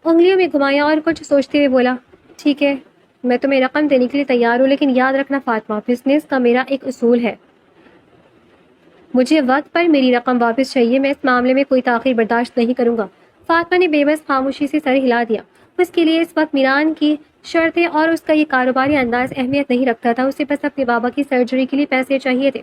انگلیوں میں گھمایا اور کچھ سوچتے ہوئے بولا، ٹھیک ہے، میں تمہیں رقم دینے کے لیے تیار ہوں، لیکن یاد رکھنا فاطمہ، بزنس کا میرا ایک اصول ہے، مجھے وقت پر میری رقم واپس چاہیے، میں اس معاملے میں کوئی تاخیر برداشت نہیں کروں گا۔ فاطمہ نے بے بس خاموشی سے سر ہلا دیا۔ اس کے لیے اس وقت میران کی شرطیں اور اس کا یہ کاروباری انداز اہمیت نہیں رکھتا تھا، اسے بس اپنے بابا کی سرجری کے لیے پیسے چاہیے تھے۔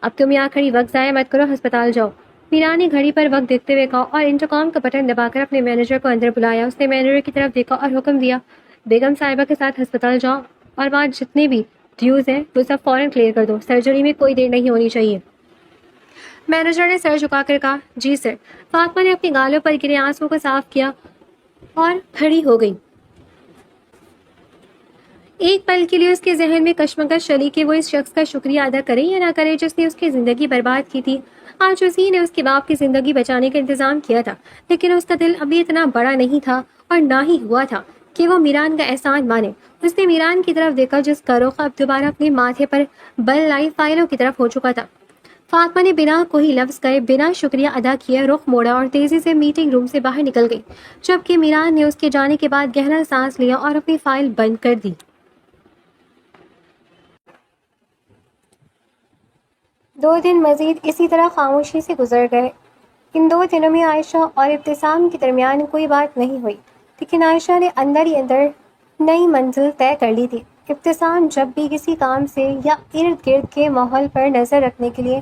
اب تم یہاں کھڑی وقت ضائع مت کرو، ہسپتال جاؤ، میران نے گھڑی پر وقت دیکھتے ہوئے کہا اور انٹرکام کا بٹن دبا کر اپنے مینیجر کو اندر بلایا۔ اس نے مینیجر کی طرف دیکھا اور حکم دیا، بیگم صاحبہ کے ساتھ ہسپتال جاؤ اور وہاں جتنے بھی ڈیوز ہیں وہ سب فوراً کلیئر کر دو، سرجری میں کوئی دیر نہیں ہونی چاہیے۔ مینیجر نے سر جھکا کر کہا، جی سر۔ فاطمہ نے اپنی گالوں پر گرے آنسوں کو صاف کیا اور کھڑی ہو گئی۔ ایک پل کے لیے اس کے ذہن میں کشمکش چلی کہ وہ اس شخص کا شکریہ ادا کرے یا نہ کرے جس نے اس کی زندگی برباد کی تھی۔ آج اسی نے اس کے باپ کی زندگی بچانے کا انتظام کیا تھا، لیکن اس کا دل ابھی اتنا بڑا نہیں تھا اور نہ ہی ہوا تھا کہ وہ میران کا احسان مانے۔ اس نے میران کی طرف دیکھا جس کا رخ اب دوبارہ اپنے ماتھے پر بل لائی فائلوں کی طرف ہو چکا تھا۔ فاطمہ نے بنا کوئی لفظ کہے، بنا شکریہ ادا کیے رخ موڑا اور تیزی سے میٹنگ روم سے باہر نکل گئی، جبکہ میران نے اس کے جانے کے بعد گہرا سانس لیا اور اپنی فائل بند کر دی۔ 2 دن مزید اسی طرح خاموشی سے گزر گئے۔ ان 2 دنوں میں عائشہ اور ابتسام کے درمیان کوئی بات نہیں ہوئی، لیکن عائشہ نے اندر ہی اندر نئی منزل طے کر لی تھی۔ ابتسام جب بھی کسی کام سے یا ارد گرد کے ماحول پر نظر رکھنے کے لیے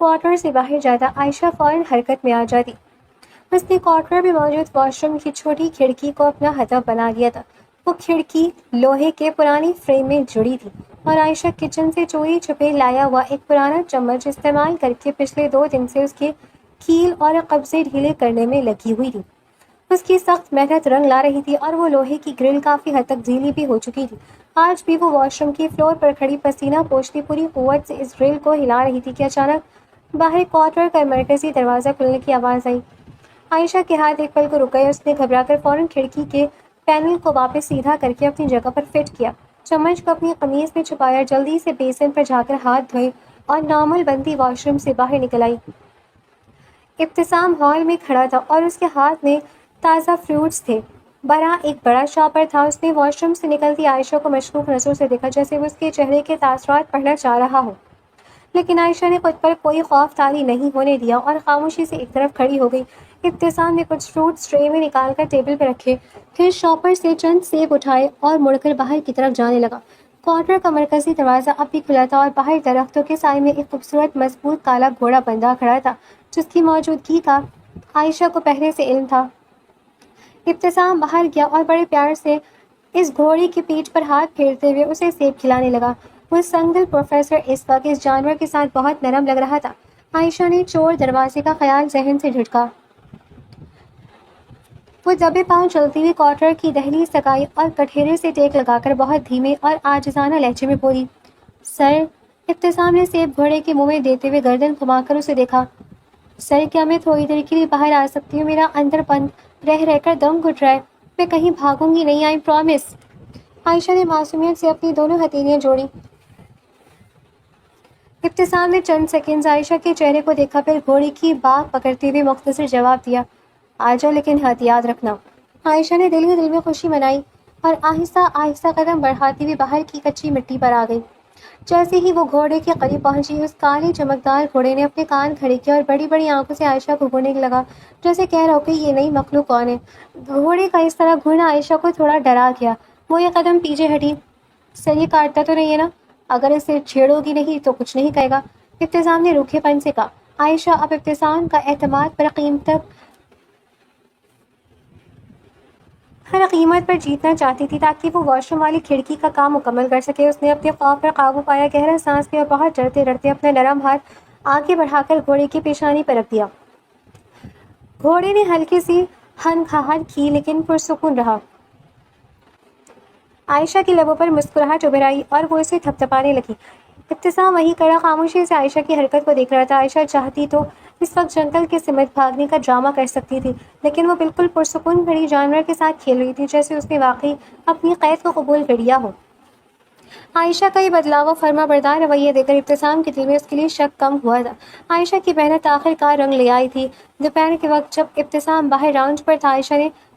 کوارٹر سے باہر جاتا، عائشہ فوراً حرکت میں آ جاتی۔ اس نے کوارٹر میں موجود واش روم کی چھوٹی کھڑکی کو اپنا ہدف بنا لیا تھا۔ وہ کھڑکی لوہے کے پرانی فریم میں جڑی تھی اور عائشہ کچن سے چوری چھپے لایا ہوا ایک پرانا چمچ استعمال کر کے پچھلے 2 دن سے اس کے کیل اور قبضے ڈھیلے کرنے میں لگی ہوئی تھی۔ اس کی سخت محنت رنگ لا رہی تھی اور وہ لوہے کی گرل کافی حد تک ڈھیلی بھی ہو چکی تھی۔ آج بھی وہ واش روم کی فلور پر کھڑی پسینہ پوچھتی پوری قوت سے اس گرل کو ہلا رہی تھی کہ اچانک باہر کوارٹر کا مرکزی دروازہ کھلنے کی آواز آئی۔ عائشہ کے ہاتھ ایک پل کو رک گئے۔ اس نے گھبرا کر فوراً کھڑکی کے پینل کو واپس سیدھا کر کے اپنی جگہ پر فٹ کیا، چمچ کو اپنی قمیض میں چھپایا، جلدی سے بیسن پر جا کر ہاتھ دھوئے اور نارمل بنتی واش روم سے باہر نکل آئی۔ ابتسام ہال میں کھڑا تھا اور اس کے ہاتھ میں تازہ فروٹس تھے، برا ایک بڑا شاپر تھا۔ اس نے واش روم سے نکلتی عائشہ کو مشکوک نظروں سے دیکھا، جیسے وہ اس کے چہرے کے تاثرات پڑھنا چاہ رہا ہو، لیکن عائشہ نے خود پر کوئی خوف طاری نہیں ہونے دیا اور خاموشی سے ایک طرف کھڑی ہو گئی۔ ابتسام نے کچھ فروٹس ٹرے میں نکال کر ٹیبل پر رکھے، پھر شاپر سے چند سیب اٹھائے اور مڑ کر باہر کی طرف جانے لگا۔ کوارٹر کا مرکزی دروازہ اب بھی کھلا تھا اور باہر درختوں کے سائے میں ایک خوبصورت مضبوط کالا گھوڑا بندھا کھڑا تھا، جس کی موجودگی کا عائشہ کو پہلے سے علم تھا۔ ابتسام باہر گیا اور بڑے پیار سے اس گھوڑے کی پیٹھ پر ہاتھ پھیرتے ہوئے اسے سیب کھلانے لگا۔ وہ سنگل پروفیسر اس وقت اس جانور کے ساتھ بہت نرم لگ رہا تھا۔ عائشہ نے چور دروازے کا خیال ذہن سے جھٹکا۔ وہ دبے پاؤں چلتی ہوئی کوارٹر کی دہلیز تک آئی اور کٹہرے سے ٹیک لگا کر بہت دھیمے اور عاجزانہ لہجے میں بولی، سر۔ ابتسام نے سیب گھوڑے کے منہ میں دیتے ہوئے گردن گھما کر اسے دیکھا۔ سر، کیا میں تھوڑی دیر کے لیے باہر آ سکتی ہوں؟ میرا اندر بند رہ کر دم گھٹ رہا ہے، میں کہیں بھاگوں گی نہیں، آئی پرومس۔ عائشہ نے معصومیت سے اپنی دونوں ہتھیلیاں جوڑی۔ ابتسام نے چند سیکنڈز عائشہ کے چہرے کو دیکھا، پھر گھوڑے کی باگ پکڑتے ہوئے مختصر جواب دیا، آ جاؤ، لیکن ہاتھ یاد رکھنا۔ عائشہ نے دل ہی دل میں خوشی منائی اور آہستہ آہستہ قدم بڑھاتی ہوئی باہر کی کچی مٹی پر آ گئی۔ جیسے ہی وہ گھوڑے کے قریب پہنچی، اس کالے چمکدار گھوڑے نے اپنے کان کھڑے کیے اور بڑی بڑی آنکھوں سے عائشہ کو گھورنے لگا، جیسے کہہ رہا ہو کہ یہ نئی مخلوق کون ہے۔ گھوڑے کا اس طرح گھورنا عائشہ کو تھوڑا ڈرا گیا۔ وہ ایک قدم پیچھے ہٹی۔ سر، یہ کاٹتا تو نہیں ہے نا؟ اگر اسے چھیڑو گی نہیں تو کچھ نہیں کہے گا، ابتسام نے روکھے پن سے کہا۔ عائشہ اب ابتسام کا اعتماد ہر قیمت پر جیتنا چاہتی تھی تاکہ وہ واش روم والی کھڑکی کا کام مکمل کر سکے۔ اس نے اپنے خوف پر قابو پایا، گہرا سانس لیا اور بہت ڈرتے ڈرتے اپنا نرم ہاتھ آگے بڑھا کر گھوڑے کی پیشانی پر رکھ دیا۔ گھوڑے نے ہلکی سی ہنکھاہٹ کی لیکن پرسکون رہا۔ عائشہ کے لبوں پر مسکراہٹ ابھر آئی اور وہ اسے تھپتھپانے لگی۔ ابتسام وہیں کھڑا خاموشی سے عائشہ کی حرکت کو دیکھ رہا تھا۔ عائشہ چاہتی تو اس وقت جنگل کے سمت بھاگنے کا ڈرامہ کر سکتی تھی، لیکن وہ بالکل پرسکون کھڑی جانور کے ساتھ کھیل رہی تھی، جیسے اس نے واقعی اپنی قید کو قبول کر لیا ہو۔ عائشہ کا یہ بدلاؤ و فرما بردار رویہ دیکھ کر ابتسام کے دل میں اس کے لیے شک کم ہوا تھا۔ عائشہ کی محنت آخر کار رنگ لے آئی تھی۔ دوپہر کے وقت جب ابتسام باہر راؤنڈ پر تھا، عائشہ نے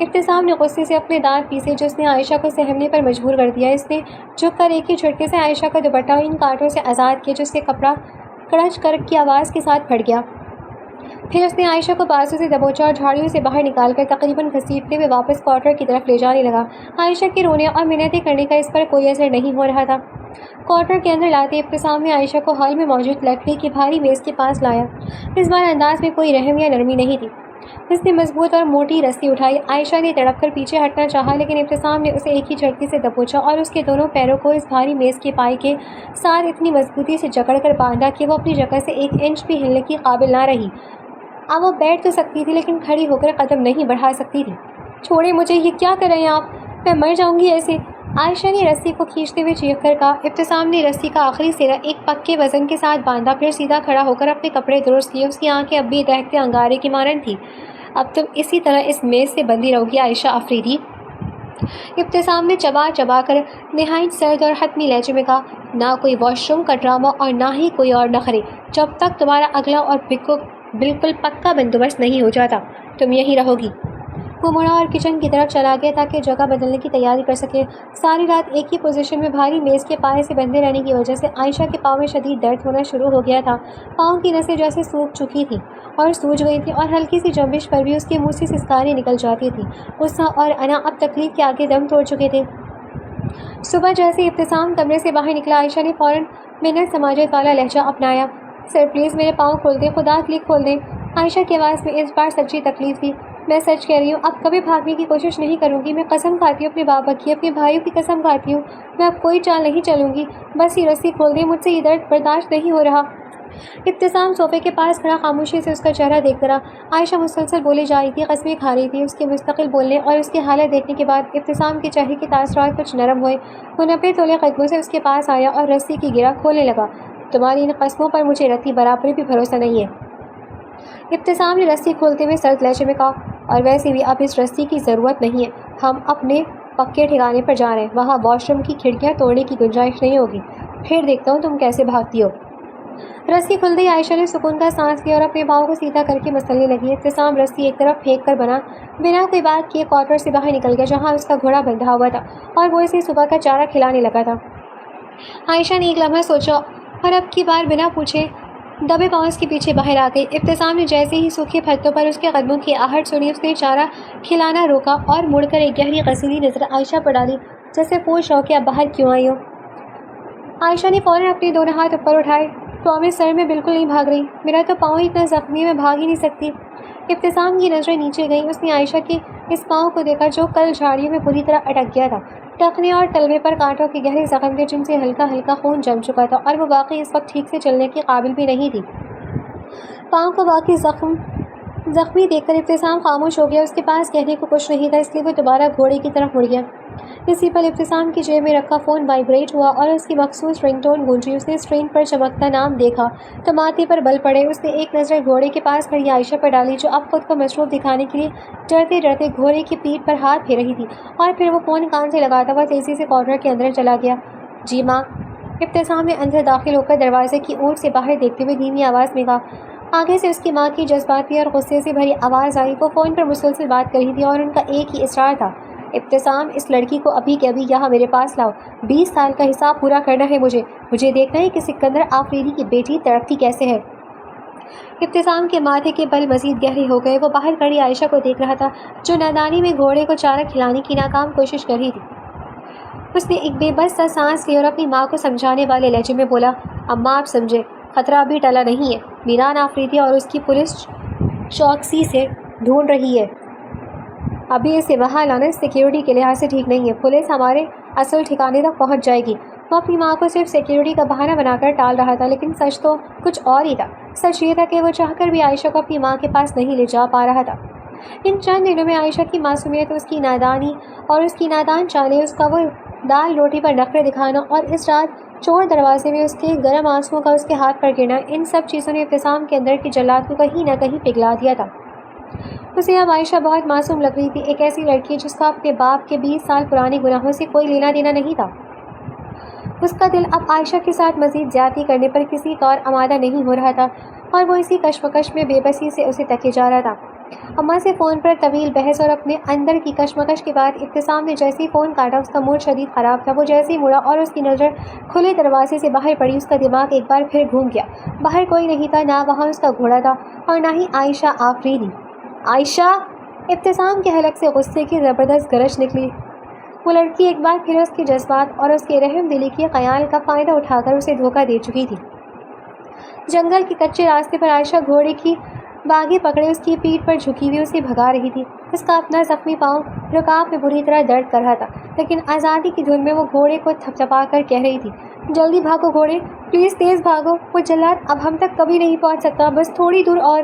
ابتسام نے غصے سے اپنے دانت پیسے جو اس نے عائشہ کو سہمنے پر مجبور کر دیا۔ اس نے جھک کر ایک ہی جھٹکے سے عائشہ کا دوپٹہ ان کانٹوں سے آزاد کیا جو اس کے کپڑا کڑچ کر کی آواز کے ساتھ پھٹ گیا۔ پھر اس نے عائشہ کو بازو سے دبوچا اور جھاڑیوں سے باہر نکال کر تقریباً گھسیٹتے ہوئے واپس کوارٹر کی طرف لے جانے لگا۔ عائشہ کے رونے اور منتیں کرنے کا اس پر کوئی اثر نہیں ہو رہا تھا۔ کوارٹر کے اندر لاتے ابتسام نے عائشہ کو ہال میں موجود لکڑی کی بھاری میز کے پاس لایا۔ اس بار انداز میں کوئی رحم یا نرمی نہیں تھی۔ اس نے مضبوط اور موٹی رسی اٹھائی۔ عائشہ نے تڑپ کر پیچھے ہٹنا چاہا لیکن ابتسام نے اسے ایک ہی جھٹکے سے دبوچا اور اس کے دونوں پیروں کو اس بھاری میز کے پائی کے ساتھ اتنی مضبوطی سے جکڑ کر باندھا کہ وہ اپنی جگہ سے 1 انچ بھی ہلنے کی قابل نہ رہی۔ اب وہ بیٹھ تو سکتی تھی لیکن کھڑی ہو کر قدم نہیں بڑھا سکتی تھی۔ چھوڑے مجھے، یہ کیا کر رہے ہیں آپ؟ میں مر جاؤں گی ایسے، عائشہ نے رسی کو کھینچتے ہوئے چیخ کر کہا۔ ابتسام نے رسی کا آخری سرا ایک پکے وزن کے ساتھ باندھا، پھر سیدھا کھڑا ہو کر اپنے کپڑے درست کیے۔ اس کی آنکھیں اب بھی دہتے انگارے کی مانند تھیں۔ اب تم اسی طرح اس میز سے بندھی رہو گی عائشہ آفریدی، ابتسام نے چبا چبا کر نہایت سرد اور حتمی لہجے میں کہا۔ نہ کوئی واش روم کا ڈرامہ اور نہ ہی کوئی اور نخرے، جب تک تمہارا اگلا اور بالکل پکا بندوبست نہیں ہو جاتا تم یہیں رہو گی۔ وہ مڑا اور کچن کی طرف چلا گیا تاکہ جگہ بدلنے کی تیاری کر سکے۔ ساری رات ایک ہی پوزیشن میں بھاری میز کے پائے سے بندھے رہنے کی وجہ سے عائشہ کے پاؤں میں شدید درد ہونا شروع ہو گیا تھا۔ پاؤں کی نسیں جیسے سوکھ چکی تھیں اور سوج گئی تھیں اور ہلکی سی جنبش پر بھی اس کے منہ سے سسکاریں نکل جاتی تھیں۔ غصہ اور انا اب تکلیف کے آگے دم توڑ چکے تھے۔ صبح جیسے ابتسام کمرے سے باہر نکلا، عائشہ نے فوراً منت سماجت والا لہجہ اپنایا۔ سر پلیز میرے پاؤں کھول دیں، خدا کے لیے کھول دیں۔ عائشہ کی آواز میں اس بار سچی تکلیف تھی۔ میں سچ کہہ رہی ہوں، اب کبھی بھاگنے کی کوشش نہیں کروں گی۔ میں قسم کھاتی ہوں اپنے بابا کی، اپنے بھائیوں کی قسم کھاتی ہوں، میں اب کوئی چال نہیں چلوں گی۔ بس یہ رسی کھول دیں، مجھ سے یہ درد برداشت نہیں ہو رہا۔ ابتسام صوفے کے پاس کھڑا خاموشی سے اس کا چہرہ دیکھتا رہا۔ عائشہ مسلسل بولی جا رہی تھی، قسمیں کھا رہی تھی۔ اس کے مستقل بولنے اور اس کی حالت دیکھنے کے بعد ابتسام کے چہرے کے تاثرات کچھ نرم ہوئے۔ وہ 90 تولے قدموں سے اس کے پاس آیا اور رسی کی گرہ کھولنے لگا۔ تمہاری ان قسموں پر مجھے رتی برابر بھی بھروسہ نہیں ہے، ابتسام نے رسی کھولتے ہوئے سرد لہجے میں کہا۔ اور ویسے بھی اب اس رسی کی ضرورت نہیں ہے، ہم اپنے پکے ٹھکانے پر جا رہے ہیں، وہاں واش روم کی کھڑکیاں توڑنے کی گنجائش نہیں ہوگی۔ پھر دیکھتا ہوں تم کیسے بھاگتی ہو۔ رسی کھلتے ہی عائشہ نے سکون کا سانس لیا اور اپنے پاؤں کو سیدھا کر کے مسلنے لگی۔ ابتسام رسی ایک طرف پھینک کر بنا کوئی بات کیے کوارٹر سے باہر نکل گیا جہاں اس کا گھوڑا بندھا ہوا تھا اور وہ اسے صبح کا چارہ کھلانے لگا تھا۔ عائشہ نے ایک لمحہ سوچا اور اب کی بار بنا پوچھے دبے پاؤں اس کے پیچھے باہر آ گئی۔ ابتسام نے جیسے ہی سوکھے پھتوں پر اس کے قدموں کی آہٹ سنی، اس نے چارہ کھلانا روکا اور مڑ کر ایک گہری غصیلی نظر عائشہ پر ڈالی جیسے پوچھ رہا کہ اب باہر کیوں آئی ہو۔ عائشہ نے فوراً اپنے دونوں ہاتھ اوپر اٹھائے۔ پرامس سر، میں بالکل نہیں بھاگ رہی، میرا تو پاؤں اتنا زخمی ہے، میں بھاگ ہی نہیں سکتی۔ ابتسام کی نظریں نیچے گئیں۔ اس نے عائشہ کے اس پاؤں کو دیکھا جو کل جھاڑیوں میں بری طرح اٹک گیا تھا، ٹخنے اور تلوے پر کانٹوں کے گہرے زخم تھے جن سے ہلکا ہلکا خون جم چکا تھا اور وہ واقعی اس وقت ٹھیک سے چلنے کے قابل بھی نہیں تھی۔ پاؤں کو واقعی زخمی دیکھ کر ابتسام خاموش ہو گیا۔ اس کے پاس کہنے کو کچھ نہیں تھا، اس لیے وہ دوبارہ گھوڑے کی طرف مڑ گیا۔ اسی پل ابتسام کی جیب میں رکھا فون وائبریٹ ہوا اور اس کی مخصوص رنگ ٹون گونجی۔ اس نے اسکرین پر چمکتا نام دیکھا تو ماتھے پر بل پڑے۔ اس نے ایک نظر گھوڑے کے پاس کھڑی عائشہ پر ڈالی جو اب خود کو مصروف دکھانے کے لیے ڈرتے ڈرتے گھوڑے کی پیٹھ پر ہاتھ پھیر رہی تھی، اور پھر وہ فون کان سے لگاتا ہوا تیزی سے کوارٹر کے اندر چلا گیا۔ جی ماں، ابتسام نے اندر داخل ہو کر دروازے کی اونٹ سے باہر دیکھتے ہوئے دھیمی آواز میں کہا۔ آگے سے اس کی ماں کی جذباتی اور غصے سے بھری آواز آئی۔ وہ فون پر مسلسل بات کر رہی تھی اور ان کا ایک ہی اصرار تھا، ابتسام اس لڑکی کو ابھی کے ابھی یہاں میرے پاس لاؤ، 20 سال کا حساب پورا کرنا ہے مجھے دیکھنا ہے کہ سکندر آفریدی کی بیٹی تڑپتی کیسے ہے۔ ابتسام کے ماتھے کے بل مزید گہرے ہو گئے۔ وہ باہر کھڑی عائشہ کو دیکھ رہا تھا جو نادانی میں گھوڑے کو چارہ کھلانے کی ناکام کوشش کر رہی تھی۔ اس نے ایک بے بس سا سانس لی اور اپنی ماں کو سمجھانے والے لہجے میں بولا، اماں آپ سمجھے، خطرہ ابھی ٹلا نہیں ہے، میران آفریدی اور اس کی پولیس چوکسی سے ڈھونڈ رہی ہے، ابھی اسے وہاں لانا سیکیورٹی کے لحاظ سے ٹھیک نہیں ہے، پولیس ہمارے اصل ٹھکانے تک پہنچ جائے گی۔ وہ اپنی ماں کو صرف سیکیورٹی کا بہانہ بنا کر ٹال رہا تھا، لیکن سچ تو کچھ اور ہی تھا۔ سچ یہ تھا کہ وہ چاہ کر بھی عائشہ کو اپنی ماں کے پاس نہیں لے جا پا رہا تھا۔ ان چند دنوں میں عائشہ کی معصومیت، اس کی نادانی اور اس کی نادان چالیں، اس کا وہ دال روٹی پر نخرے دکھانا اور اس رات چور دروازے میں اس کے گرم آنسوؤں کا اس کے ہاتھ پر گرنا، ان سب چیزوں نے ابتسام کے اندر کی جلاد کو کہیں نہ کہیں پگھلا دیا تھا۔ اسے اب عائشہ بہت معصوم لگ رہی تھی، ایک ایسی لڑکی جس کا اپنے باپ کے 20 سال پرانے گناہوں سے کوئی لینا دینا نہیں تھا۔ اس کا دل اب عائشہ کے ساتھ مزید زیادتی کرنے پر کسی طور آمادہ نہیں ہو رہا تھا اور وہ اسی کشمکش میں بے بسی سے اسے تکے جا رہا تھا۔ اماں سے فون پر طویل بحث اور اپنے اندر کی کشمکش کے بعد ابتسام نے جیسے ہی فون کاٹا اس کا موڈ شدید خراب تھا. وہ جیسے ہی مڑا اور اس کی نظر کھلے دروازے سے باہر پڑی اس کا دماغ ایک بار پھر گھوم گیا. باہر کوئی نہیں تھا، نہ وہاں اس کا گھوڑا تھا اور نہ ہی عائشہ آفریدی. عائشہ! ابتسام کے حلق سے غصے کی زبردست گرج نکلی. وہ لڑکی ایک بار پھر اس کے جذبات اور اس کے رحم دلی کے خیال کا فائدہ اٹھا کر اسے دھوکہ دے چکی تھی. جنگل کے کچے راستے پر عائشہ گھوڑے کی باگیں پکڑے اس کی پیٹھ پر جھکی ہوئی اسے بھگا رہی تھی. اس کا اپنا زخمی پاؤں رکاب میں بری طرح درد کر رہا تھا، لیکن آزادی کی دھن میں وہ گھوڑے کو تھپتھپا کر کہہ رہی تھی، جلدی بھاگو گھوڑے، پلیز تیز بھاگو، وہ جلاد اب ہم تک کبھی نہیں پہنچ سکتا، بس تھوڑی دور اور.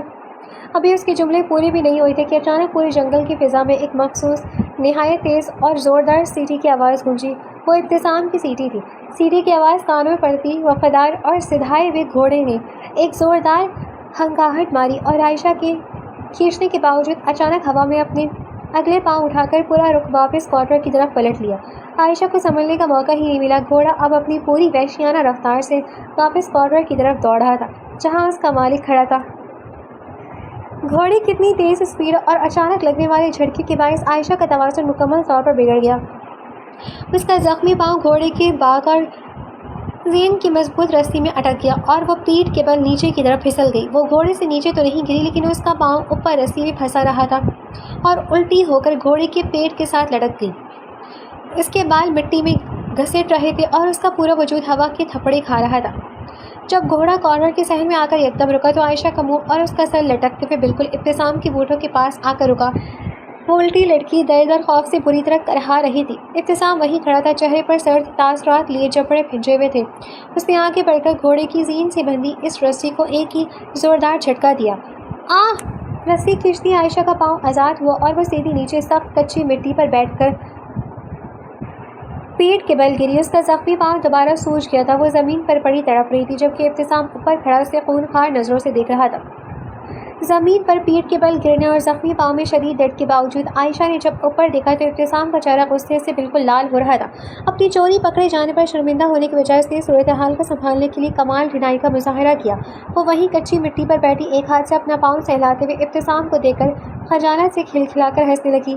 ابھی اس کے جملے پورے بھی نہیں ہوئے تھے کہ اچانک پورے جنگل کی فضا میں ایک مخصوص نہایت تیز اور زوردار سیٹی کی آواز گونجی. وہ ابتسام کی سیٹی تھی. سیٹی کی آواز کانوں میں پڑتی وفادار اور سدھائے ہوئے گھوڑے نے ایک زوردار ہنکاہٹ ماری اور عائشہ کے کھینچنے کے باوجود اچانک ہوا میں اپنے اگلے پاؤں اٹھا کر پورا رخ واپس کوارٹر کی طرف پلٹ لیا. عائشہ کو سنبھلنے کا موقع ہی نہیں ملا. گھوڑا اب اپنی پوری وحشیانہ رفتار سے واپس کوارٹر کی طرف دوڑ رہا تھا جہاں اس کا مالک کھڑا تھا. گھوڑے کی اتنی تیز اسپیڈ اور اچانک لگنے والے جھٹکے کے باعث عائشہ کا توازن مکمل طور پر بگڑ گیا. اس کا زخمی پاؤں گھوڑے کے باگ اور زین کی مضبوط رسی میں اٹک گیا اور وہ پیٹھ کے بل نیچے کی طرف پھسل گئی. وہ گھوڑے سے نیچے تو نہیں گری، لیکن اس کا پاؤں اوپر رسی میں پھنسا رہا تھا اور الٹی ہو کر گھوڑے کے پیٹ کے ساتھ لٹک گئی. اس کے بال مٹی میں گھسٹ رہے تھے اور اس کا پورا وجود ہوا کے تھپڑے کھا رہا تھا. جب گھوڑا کارنر کے صحن میں آ کر یکدم رکا تو عائشہ کا منہ اور اس کا سر لٹکتے ہوئے بالکل ابتسام کی بوٹوں کے پاس آ کر رکا. وہ الٹی لڑکی درد اور خوف سے بری طرح کرہا رہی تھی. ابتسام وہیں کھڑا تھا، چہرے پر سرد تاثرات لیے جبڑے بھیجے ہوئے تھے. اس نے آگے بڑھ کر گھوڑے کی زین سے بندھی اس رسی کو ایک ہی زوردار جھٹکا دیا. آہ! رسی کھینچتی عائشہ کا پاؤں آزاد ہوا اور وہ سیدھی نیچے سخت کچی مٹی پر بیٹھ کر پیٹ کے بل گری. اس کا زخمی پاؤں دوبارہ سوج گیا تھا. وہ زمین پر پڑی تڑپ رہی تھی جبکہ ابتسام اوپر کھڑا اسے خونخوار نظروں سے دیکھ رہا تھا. زمین پر پیٹ کے بل گرنے اور زخمی پاؤں میں شدید درد کے باوجود عائشہ نے جب اوپر دیکھا تو ابتسام کا چہرہ غصے سے بالکل لال ہو رہا تھا. اپنی چوری پکڑے جانے پر شرمندہ ہونے کے بجائے اس نے صورتحال کو سنبھالنے کے لیے کمال ڈھلائی کا مظاہرہ کیا. وہ وہیں کچی مٹی پر بیٹھی ایک ہاتھ سے اپنا پاؤں سہلاتے ہوئے ابتسام کو دیکھ کر خجالت سے کھلکھلا کر ہنسنے لگی.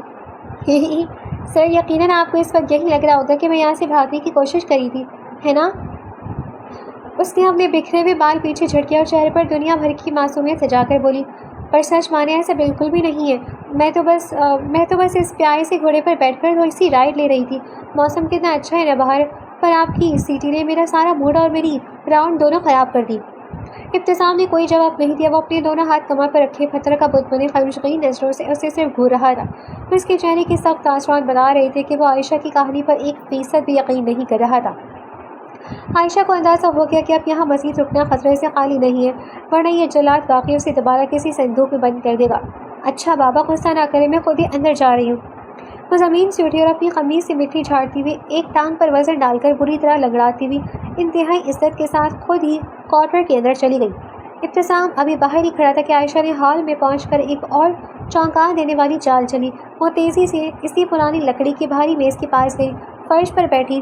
سر، یقیناً آپ کو اس وقت یہی لگ رہا ہوگا کہ میں یہاں سے بھاگنے کی کوشش کری تھی، ہے نا؟ اس نے اپنے بکھرے ہوئے بال پیچھے جھٹکے اور چہرے پر دنیا بھر کی معصومیت سجا کر بولی، پر سچ مانے ایسا بالکل بھی نہیں ہے. میں تو بس اس پیارے سے گھوڑے پر بیٹھ کر تھوڑی سی رائڈ لے رہی تھی. موسم کتنا اچھا ہے نا باہر، پر آپ کی اس سیٹی نے میرا سارا موڈ اور میری راؤنڈ دونوں خراب کر دی. ابتسام نے کوئی جواب نہیں دیا. وہ اپنے دونوں ہاتھ کمر پر رکھے پتھر کا بت بنے خمشگین نظروں سے اسے صرف گھور رہا تھا. اس کے چہرے کے سخت تاثرات بتا رہے تھے کہ وہ عائشہ کی کہانی پر 1% بھی یقین نہیں کر رہا تھا. عائشہ کو اندازہ ہو گیا کہ اب یہاں مزید رکنا خطرے سے خالی نہیں ہے، ورنہ یہ جلاد واقعی اسے دوبارہ کسی صندوق میں بند کر دے گا. اچھا بابا، غصہ نہ کرے، میں خود ہی اندر جا رہی ہوں. وہ زمین سے اٹھی اور اپنی قمیص سے مٹی جھاڑتی ہوئی ایک ٹانگ پر وزن ڈال کر بری طرح لنگڑاتی ہوئی انتہائی عزت کے ساتھ خود ہی کوارٹر کے اندر چلی گئی. ابتسام ابھی باہر ہی کھڑا تھا کہ عائشہ نے ہال میں پہنچ کر ایک اور چونکا دینے والی چال چلی. وہ تیزی سے اسی پرانی لکڑی کی بھاری میز کے پاس گئی، فرش پر بیٹھی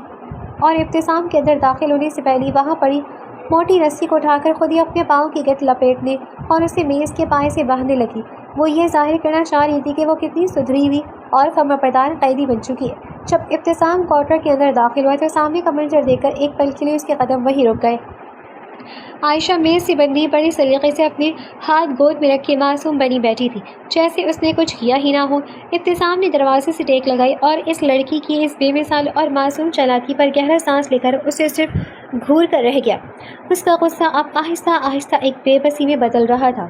اور ابتسام کے اندر داخل ہونے سے پہلے وہاں پڑی موٹی رسی کو اٹھا کر خود ہی اپنے پاؤں کی گت لپیٹنے اور اسے میز کے پائے سے باندھنے لگی. وہ یہ ظاہر کرنا چاہ رہی تھی کہ وہ کتنی سدھری ہوئی اور فرمانبردار قیدی بن چکی ہے. جب ابتسام کوارٹر کے اندر داخل ہوا تو سامنے کا منظر دیکھ کر ایک پل کے لیے اس کے قدم وہی رک گئے. عائشہ میز سے بندھی بڑی سلیقے سے اپنے ہاتھ گود میں رکھے معصوم بنی بیٹھی تھی، جیسے اس نے کچھ کیا ہی نہ ہو. ابتسام نے دروازے سے ٹیک لگائی اور اس لڑکی کی اس بے مثال اور معصوم چالاکی پر گہرا سانس لے کر اسے صرف گھور کر رہ گیا. اس کا غصہ اب آہستہ آہستہ ایک بے بسی میں بدل رہا تھا.